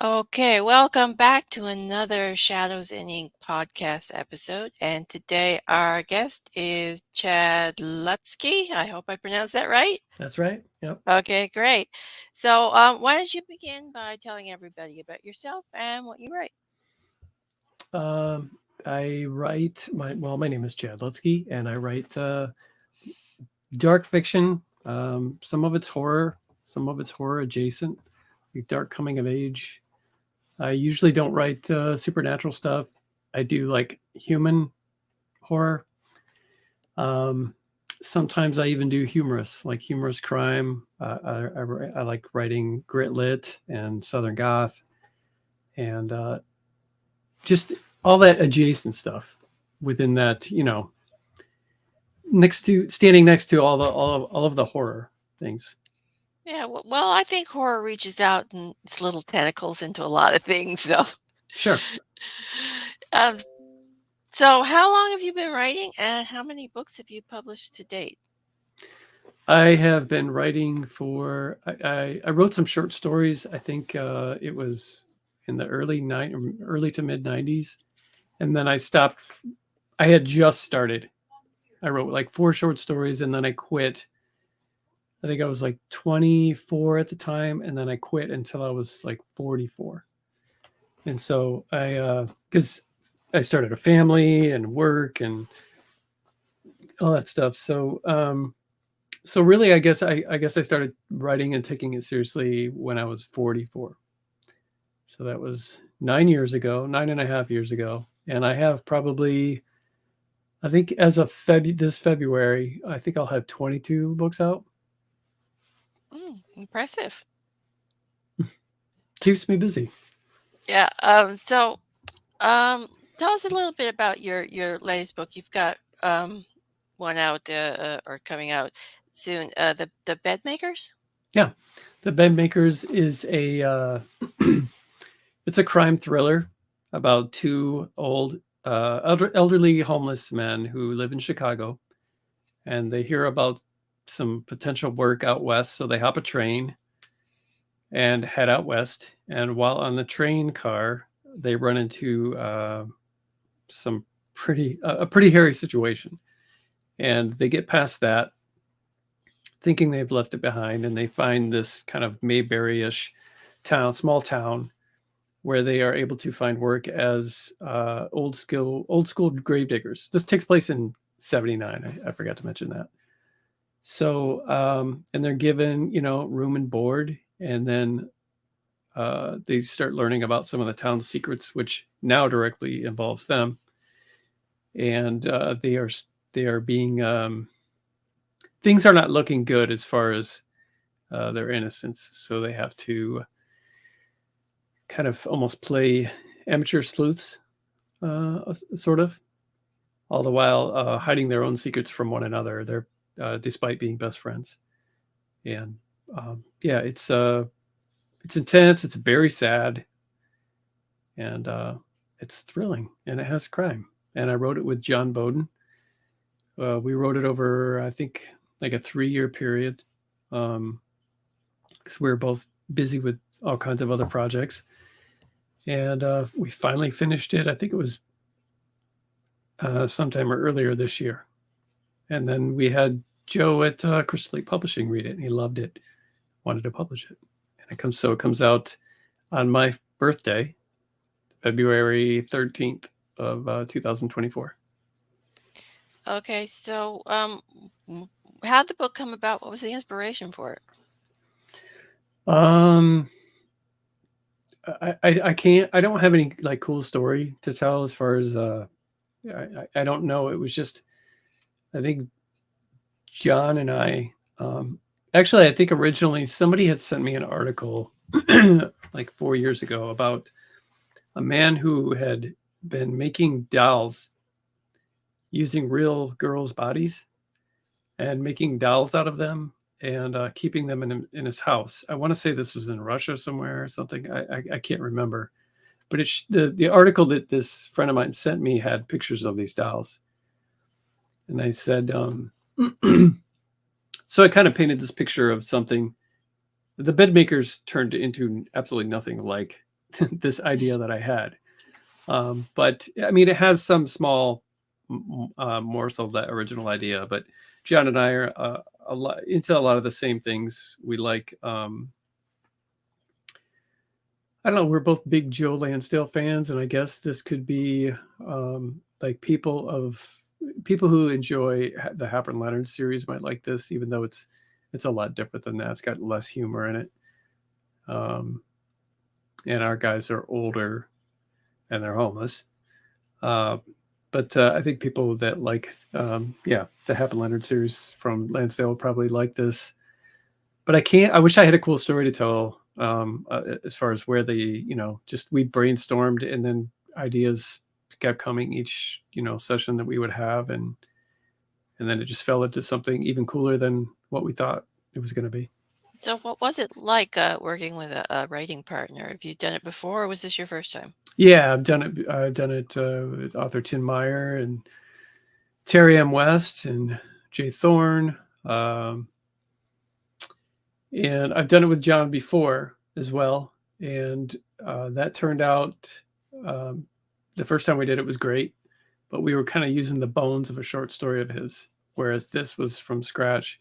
Okay, welcome back to another Shadows and Ink podcast episode. And today our guest is Chad Lutzke. I hope I pronounced that right. That's right. Yep. Okay, great. So, why don't you begin by telling everybody about yourself and what you write? Um, I write my name is Chad Lutzke, and I write dark fiction. Some of it's horror, some of it's horror adjacent, like dark coming of age. I usually don't write supernatural stuff. I do like human horror. Um, Sometimes I even do like humorous crime. I like writing grit lit and southern goth, and just all that adjacent stuff within that, next to standing next to all of the horror things. Yeah, well, I think horror reaches out and its little tentacles into a lot of things. So, Sure. um, so how long have you been writing, and how many books have you published to date? I have been writing for I wrote some short stories. I think it was in the early to mid 90s, and then I stopped. I had just started. I wrote like four short stories, and then I quit. I think I was like 24 at the time, and then I quit until I was like 44. And so because I started a family and work and all that stuff. So really, I guess I started writing and taking it seriously when I was 44. So that was 9 years ago, 9.5 years ago, and I have probably, I think as of this February, I think I'll have 22 books out. Impressive. Keeps me busy. Yeah. Um, tell us a little bit about your latest book. You've got one out or coming out soon. The Bedmakers. Yeah, the Bedmakers is a it's a crime thriller about two elderly homeless men who live in Chicago, and they hear about some potential work out west, so they hop a train and head out west. And while on the train car, they run into some a pretty hairy situation, and they get past that, thinking they've left it behind, and they find this kind of Mayberry-ish small town, where they are able to find work as old school grave diggers. This takes place in '79. I forgot to mention that. So and they're given room and board, and then they start learning about some of the town's secrets, which now directly involves them, and they are being things are not looking good as far as their innocence. So they have to kind of almost play amateur sleuths, sort of, all the while hiding their own secrets from one another. They're despite being best friends, and yeah, it's intense. It's very sad, and it's thrilling, and it has crime. And I wrote it with John Boden. We wrote it over, I think, like a 3-year period, because we were both busy with all kinds of other projects. And we finally finished it. I think it was sometime earlier this year. And then we had Joe at Crystal Lake Publishing read it, and he loved it, wanted to publish it. And it comes out on my birthday, February 13th of 2024. Okay, so how'd the book come about? What was the inspiration for it? Um, I can't. I don't have any like cool story to tell as far as I don't know. It was just, I think John and I, actually, I think originally somebody had sent me an article like 4 years ago about a man who had been making dolls using real girls' bodies and making dolls out of them, and keeping them in his house. I want to say this was in Russia somewhere or something. I can't remember, but the article that this friend of mine sent me had pictures of these dolls, and I said, so I kind of painted this picture of something. The Bedmakers turned into absolutely nothing like this idea that I had. But I mean, it has some small morsel of that original idea. But John and I are into a lot of the same things. We like, I don't know, we're both big Joe Lansdale fans, and I guess this could be like people who enjoy the Happer and Leonard series might like this, even though it's a lot different than that. It's got less humor in it, um, and our guys are older and they're homeless. Uh, but I think people that like, yeah, the Hap and Leonard series from Lansdale will probably like this. But I can't. I wish I had a cool story to tell, as far as where just we brainstormed and then ideas kept coming each session that we would have, and then it just fell into something even cooler than what we thought it was going to be. So what was it like working with a writing partner? Have you done it before, or was this your first time? Yeah, I've done it. I've done it with author Tim Meyer and Terry M. West and Jay Thorne. Um, and I've done it with John before as well, and that turned out. Um, the first time we did it was great, but we were kind of using the bones of a short story of his, whereas this was from scratch.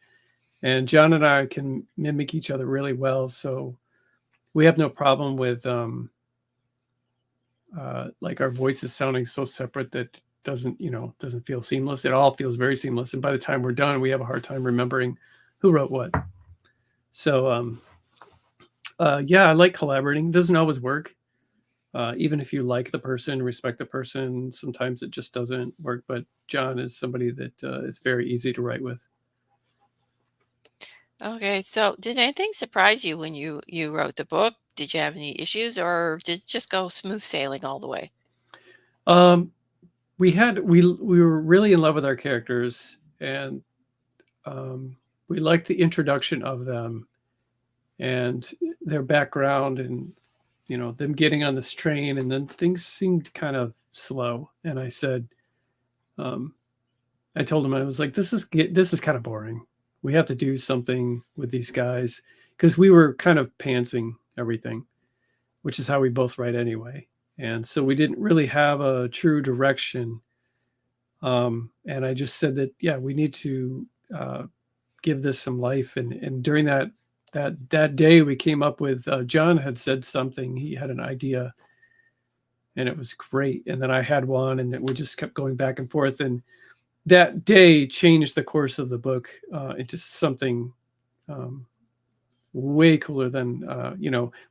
And John and I can mimic each other really well, so we have no problem with like our voices sounding so separate that doesn't feel seamless. It all feels very seamless, and by the time we're done, we have a hard time remembering who wrote what. So yeah, I like collaborating. It doesn't always work. Even if you like the person, respect the person, sometimes it just doesn't work. But John is somebody that is very easy to write with. Okay, so did anything surprise you when you wrote the book? Did you have any issues, or did it just go smooth sailing all the way? Um, we were really in love with our characters, and um, we liked the introduction of them and their background, and them getting on this train, and then things seemed kind of slow. And I said, um, I told him, I was like, this is kind of boring. We have to do something with these guys, because we were kind of pantsing everything, which is how we both write anyway. And so we didn't really have a true direction. And I just said that, yeah, we need to uh, give this some life. And during that day, we came up with, John had said something. He had an idea, and it was great. And then I had one, and then we just kept going back and forth. And that day changed the course of the book into something um, way cooler than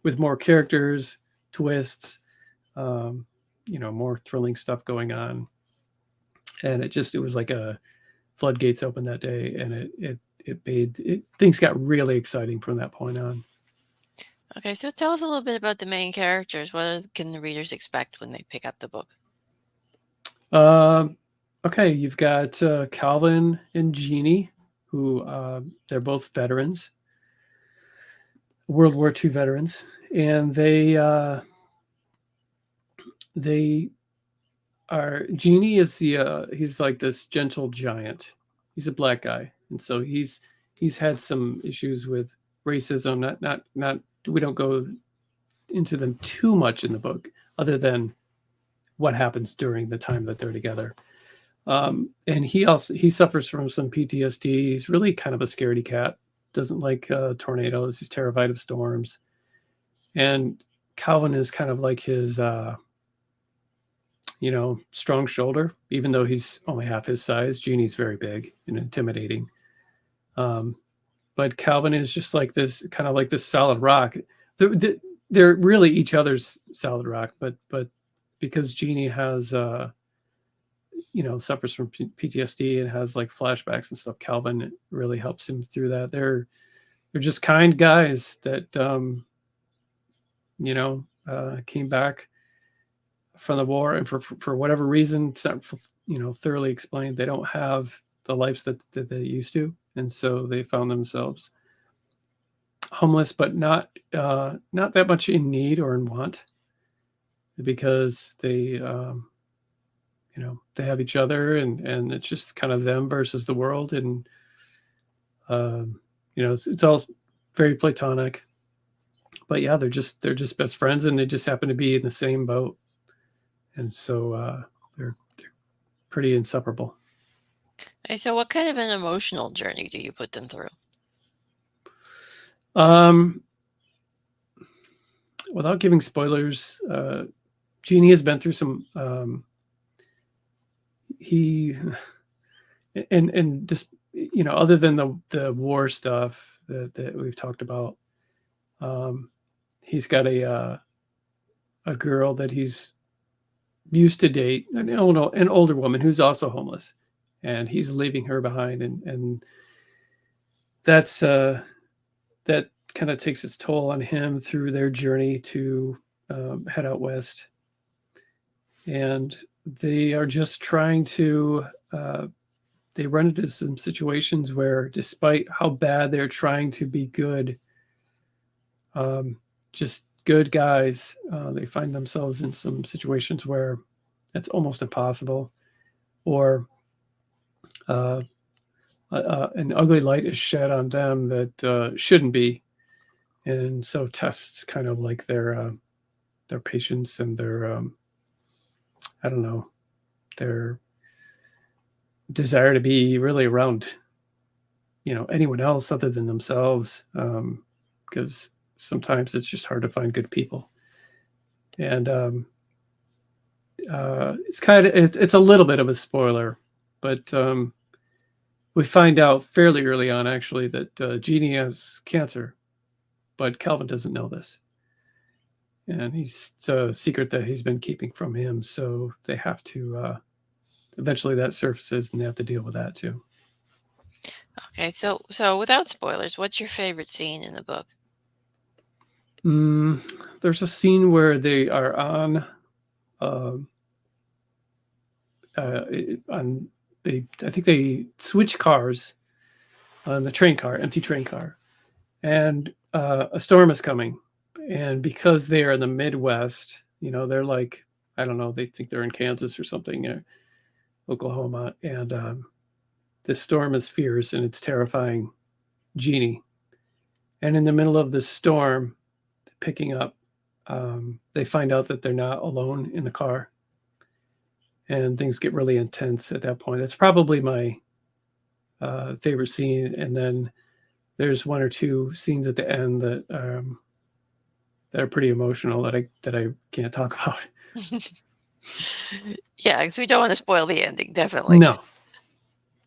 with more characters, twists, um, more thrilling stuff going on. And it was like a floodgates opened that day, and it made it things got really exciting from that point on. Okay, so tell us a little bit about the main characters. What can the readers expect when they pick up the book? Um, okay, you've got Calvin and Jeannie, who they're both veterans, World War II veterans, and they are Jeannie is he's like this gentle giant. He's a black guy, and so he's had some issues with racism. Not we don't go into them too much in the book, other than what happens during the time that they're together. And he suffers from some PTSD. He's really kind of a scaredy cat. Doesn't like tornadoes. He's terrified of storms. And Calvin is kind of like his strong shoulder, even though he's only half his size. Jeannie's very big and intimidating. Um, but Calvin is just like this, kind of like this solid rock. They're really each other's solid rock, but because Jeannie has suffers from PTSD and has like flashbacks and stuff, Calvin really helps him through that. They're just kind guys that came back from the war, and for whatever reason, it's not thoroughly explained. They don't have the lives that they used to, and so they found themselves homeless, but not that much in need or in want, because they have each other, and it's just kind of them versus the world. And it's all very platonic, but yeah, they're just best friends, and they just happen to be in the same boat, and so they're pretty inseparable. Okay, so what kind of an emotional journey do you put them through? Um, Without giving spoilers, Jeannie has been through some. He and just other than the war stuff that we've talked about, um, he's got a girl that he's used to date, an older woman who's also homeless, and he's leaving her behind, and that's that kind of takes its toll on him through their journey to head out west, and they are just trying to. They run into some situations where, despite how bad they're trying to be good, um, just good guys, they find themselves in some situations where it's almost impossible, or uh, an ugly light is shed on them that shouldn't be, and so tests kind of like their patience and their I don't know, their desire to be really around anyone else other than themselves, because sometimes it's just hard to find good people, and it's a little bit of a spoiler, but we find out fairly early on actually that Jeannie has cancer, but Calvin doesn't know this, and it's a secret that he's been keeping from him. So they have to eventually that surfaces, and they have to deal with that too. Okay, so without spoilers, what's your favorite scene in the book? Mm, there's a scene where they are um, uh, on I think they switch cars on the train car, empty train car, and a storm is coming. And because they are in the Midwest, they're like, I don't know, they think they're in Kansas or something, or Oklahoma, and this storm is fierce and it's terrifying Jeannie. And in the middle of this storm, picking up, they find out that they're not alone in the car, and things get really intense at that point. It's probably my favorite scene. And then there's one or two scenes at the end that are pretty emotional that I can't talk about. Yeah, because we don't want to spoil the ending, definitely. No.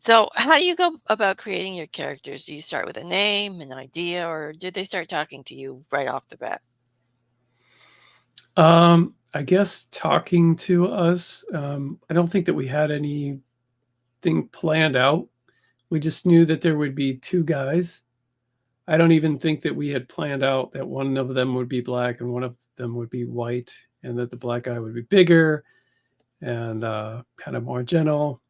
So, how do you go about creating your characters? Do you start with a name, an idea, or did they start talking to you right off the bat? I guess talking to us, I don't think that we had anything planned out. We just knew that there would be two guys. I don't even think that we had planned out that one of them would be black and one of them would be white, and that the black guy would be bigger and kind of more gentle,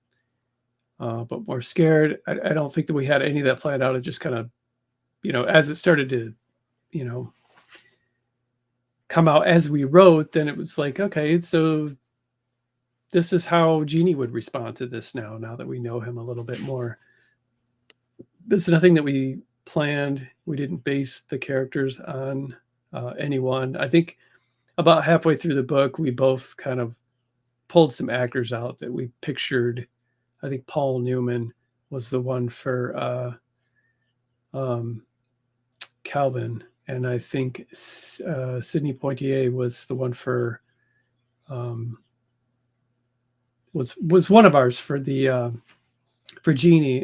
but more scared. I don't think that we had any of that planned out. It just kind of, as it started to, you know, come out as we wrote, then it was like, okay, so this is how Jeannie would respond to this now that we know him a little bit more. This is nothing that we planned. We didn't base the characters on anyone. I think about halfway through the book, we both kind of pulled some actors out that we pictured. I think Paul Newman was the one for um, Calvin, and I think Sidney Poitier was the one for um, was one of ours for Genie,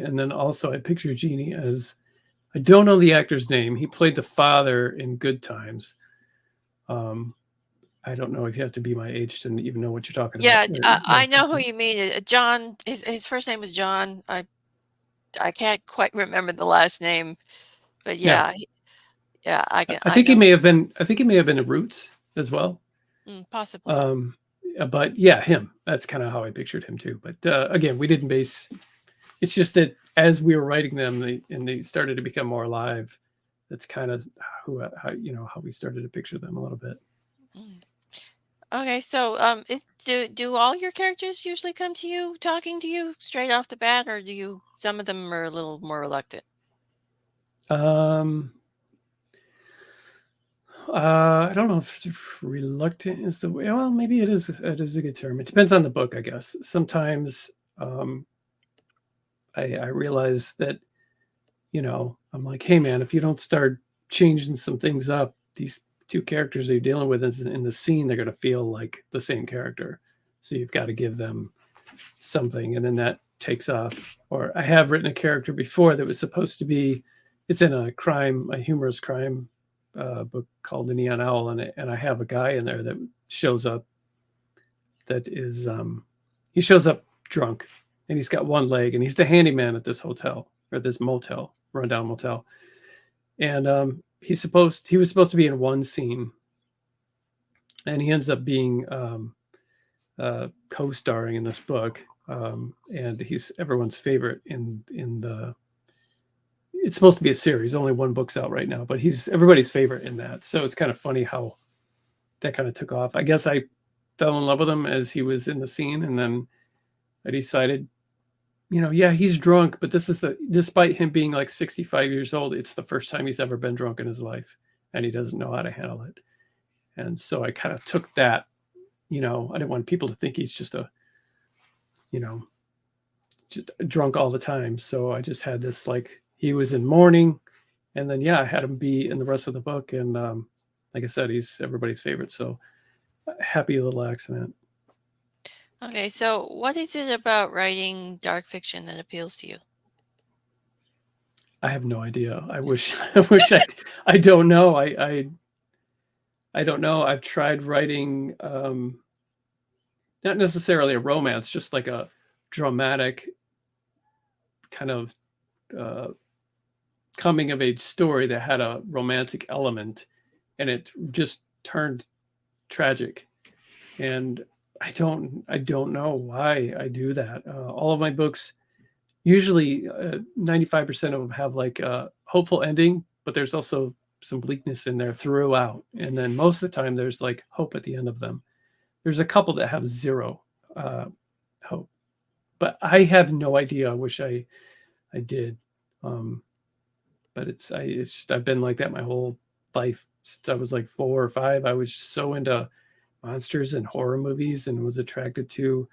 and then also I picture Genie as, I don't know the actor's name. He played the father in Good Times. Um, I don't know if you have to be my age to even know what you're talking about. Yeah, I know who you mean. John. His first name was John. I can't quite remember the last name, but Yeah, yeah, yeah, I I think he know. may have been. I think he may have been in Roots as well. Possibly. Um, but yeah, him. That's kind of how I pictured him too. But again, we didn't base. It's just that as we were writing them, they started to become more alive. That's kind of how we started to picture them a little bit. Mm. Okay, so do all your characters usually come to you talking to you straight off the bat, or do you some of them are a little more reluctant? Um, I don't know if reluctant is the way. Well, maybe it is. It is a good term. It depends on the book, I guess. Sometimes um, I realize that I'm like, hey man, if you don't start changing some things up, these two characters that you're dealing with in the scene, they're going to feel like the same character. So you've got to give them something, and then that takes off. Or I have written a character before that was supposed to be. It's in a humorous crime book called The Neon Owl, and I have a guy in there that shows up that is he shows up drunk, and he's got one leg, and he's the handyman at this hotel or this motel, rundown motel, and he was supposed to be in one scene, and he ends up being co-starring in this book, and he's everyone's favorite in the. It's supposed to be a series. Only one book's out right now, but he's everybody's favorite in that. So it's kind of funny how that kind of took off. I guess I fell in love with him as he was in the scene, and then I decided, yeah, he's drunk, but this is despite him being like 65 years old, it's the first time he's ever been drunk in his life, and he doesn't know how to handle it. And so I kind of took that, I didn't want people to think he's just you know, just drunk all the time. So I just had this like he was in mourning, and then yeah, I had him be in the rest of the book, and like I said, he's everybody's favorite. So happy little accident. Okay, so what is it about writing dark fiction that appeals to you? I have no idea. I wish I wish I don't know. I don't know. I've tried writing not necessarily a romance, just like a dramatic kind of uh, coming of age story that had a romantic element, and it just turned tragic. And I don't know why I do that. All of my books usually 95% of them have like a hopeful ending, but there's also some bleakness in there throughout, and then most of the time there's like hope at the end of them. There's a couple that have zero uh, hope, but I have no idea. I wish I did. um, but it's just, I've been like that my whole life since I was like 4 or 5. I was just so into monsters and horror movies, and was attracted to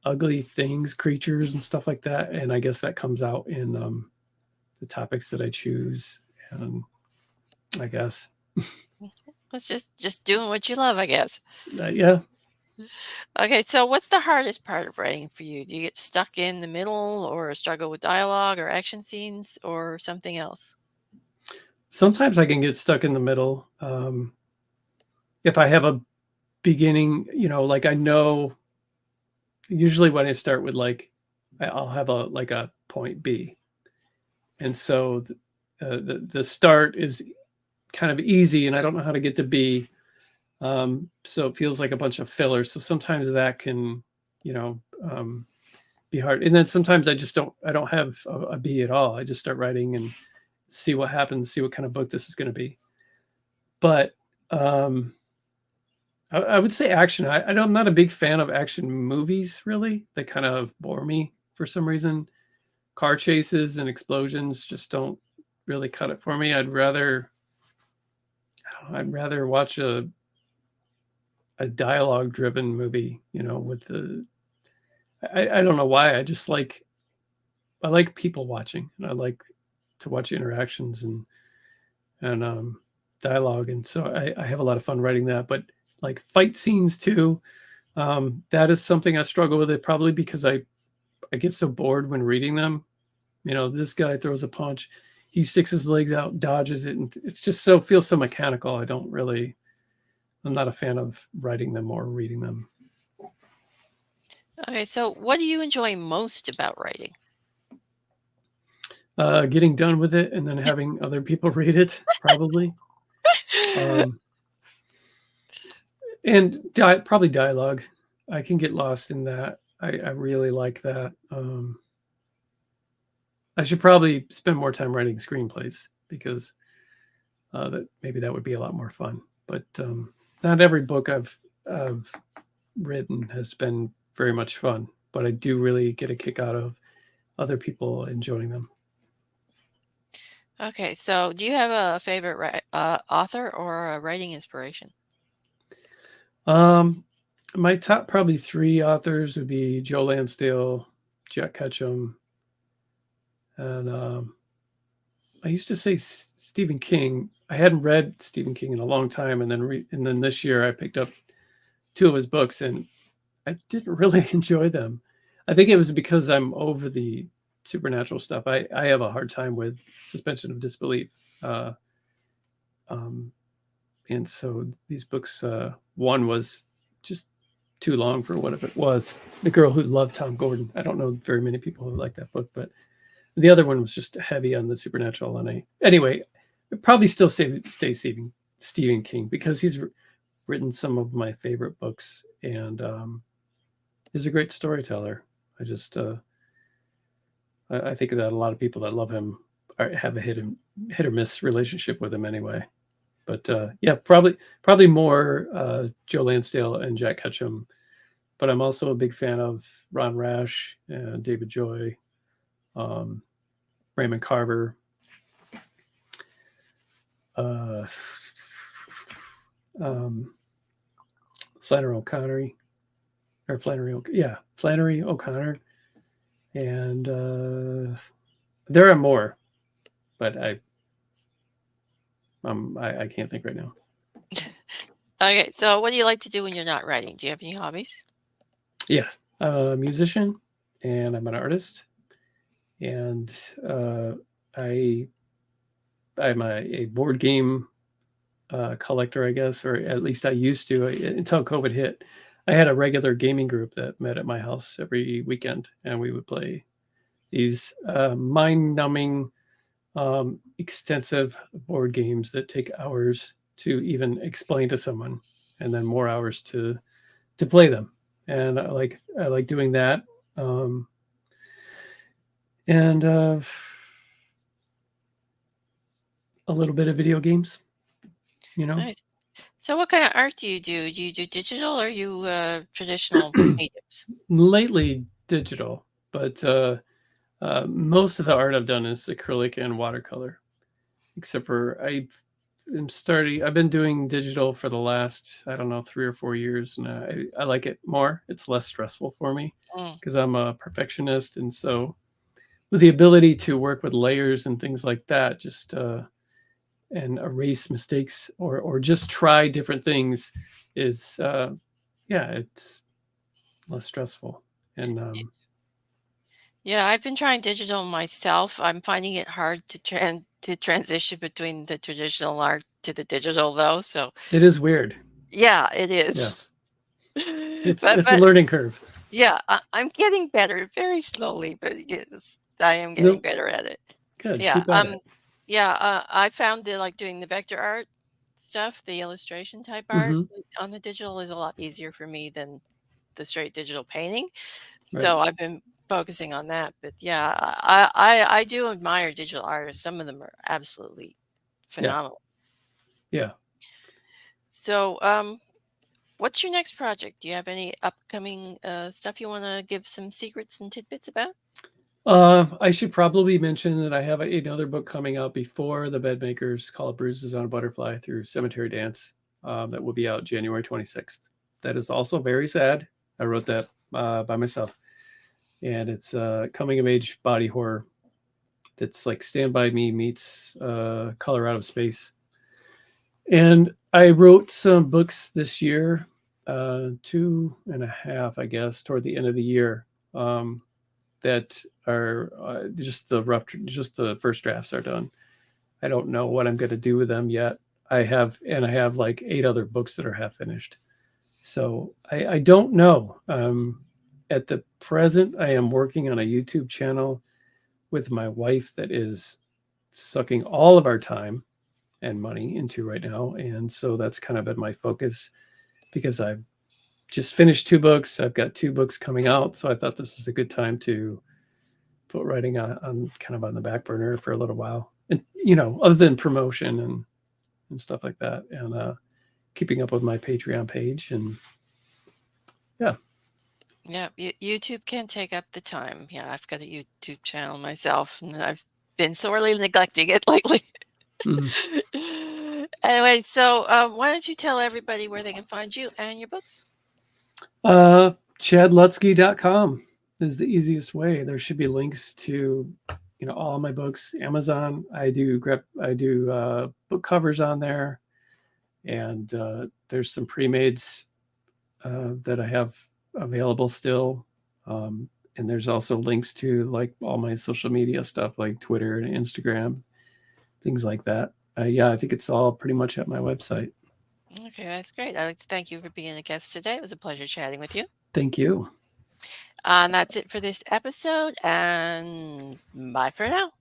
ugly things, creatures, and stuff like that. And I guess that comes out in the topics that I choose. And I guess, It's just doing what you love, I guess. yeah. Okay, so what's the hardest part of writing for you? Do you get stuck in the middle or struggle with dialogue or action scenes or something else? Sometimes I can get stuck in the middle. If I have a beginning, like I know, usually when I start with like, I'll have a point B, and so the start is kind of easy, and I don't know how to get to B. So it feels like a bunch of fillers. So sometimes that can, you know, um, be hard. And then sometimes I don't have a B at all. I just start writing and see what happens, see what kind of book this is going to be. But um, I would say action. I'm not a big fan of action movies, really. They kind of bore me for some reason. Car chases and explosions just don't really cut it for me. I'd rather watch a dialogue driven movie, with I don't know why. I like people watching, and I like to watch interactions and dialogue, and so I have a lot of fun writing that. But like fight scenes too, that is something I struggle with. It probably because I get so bored when reading them. This guy throws a punch, he sticks his legs out, dodges it, and it's just feels so mechanical. I'm not a fan of writing them or reading them. Okay, so what do you enjoy most about writing? Getting done with it and then having other people read it, probably. Um, and probably dialogue. I can get lost in that. I really like that. I should probably spend more time writing screenplays because that would be a lot more fun. But not every book I've written has been very much fun. But I do really get a kick out of other people enjoying them. Okay, so do you have a favorite author or a writing inspiration? Um, my top probably three authors would be Joe Lansdale, Jack Ketchum, and I used to say Stephen King. I hadn't read Stephen King in a long time, and then this year I picked up two of his books, and I didn't really enjoy them. I think it was because I'm over the supernatural stuff. I have a hard time with suspension of disbelief. Uh, um, and so these books, one was just too long for what it was. The Girl Who Loved Tom Gordon. I don't know very many people who like that book, but the other one was just heavy on the supernatural. And anyway, I'd probably still stay Stephen King because he's written some of my favorite books, and he's a great storyteller. I just I think that a lot of people that love him have a hit or miss relationship with him anyway. But yeah, probably more Joe Lansdale and Jack Ketchum. But I'm also a big fan of Ron Rash and David Joy, um, Raymond Carver, uh, um, Flannery O'Connor, Flannery O'Connor, and there are more, but I can't think right now. Okay, so what do you like to do when you're not writing? Do you have any hobbies? Yeah, I'm a musician and I'm an artist, and uh, I I'm a board game collector, I guess, or at least I used to until COVID hit. I had a regular gaming group that met at my house every weekend, and we would play these mind-numbing, extensive board games that take hours to even explain to someone, and then more hours to play them. And I like doing that, um, and a little bit of video games. You know, Nice. So what kind of art do you do? Do you do digital or you traditional mediums? lately digital, but most of the art I've done is acrylic and watercolor, except for I've been doing digital for the last, I don't know, 3 or 4 years, and I like it more. It's less stressful for me Mm. because I'm a perfectionist, and so with the ability to work with layers and things like that, just and erase mistakes or just try different things is yeah, it's less stressful. And Yeah, I've been trying digital myself. I'm finding it hard to transition between the traditional art to the digital though. So it is weird. yeah, it is. Yes, it's but it's a learning curve. yeah, I'm getting better very slowly, but yes, I am getting Nope. better at it. Good. Yeah, Keep at it. yeah, I found that like doing the vector art stuff, the illustration type art Hmm. on the digital is a lot easier for me than the straight digital painting. Right. So I've been focusing on that. But yeah, I do admire digital artists. Some of them are absolutely Yeah. phenomenal. Yeah. So what's your next project? Do you have any upcoming stuff you want to give some secrets and tidbits about? I should probably mention that I have another book coming out before the Bedmakers, called Bruises on a Butterfly Through Cemetery Dance, that will be out January 26th. That is also very sad. I wrote that by myself, and it's coming of age body horror. That's like Stand By Me meets Color Out of Space. And I wrote some books this year, two and a half, I guess, toward the end of the year. That are just the first drafts are done. I don't know what I'm going to do with them yet. I have like 8 other books that are half finished. So I don't know. At the present, I am working on a YouTube channel with my wife that is sucking all of our time and money into right now. And so that's kind of been my focus because I've just finished 2 books. I've got 2 books coming out. So I thought this is a good time to put writing on kind of on the back burner for a little while. And, other than promotion and stuff like that, and keeping up with my Patreon page. And yeah, Yeah, YouTube can take up the time. Yeah, I've got a YouTube channel myself, and I've been sorely neglecting it lately. Mhm. Anyway, so why don't you tell everybody where they can find you and your books? ChadLutzke.com is the easiest way. There should be links to, all my books. Amazon. I do book covers on there, and there's some pre-mades that I have available still. And there's also links to like all my social media stuff, like Twitter and Instagram, things like that. Yeah, I think it's all pretty much at my website. Okay, that's great. I'd like to thank you for being a guest today. It was a pleasure chatting with you. Thank you. And that's it for this episode, and bye for now.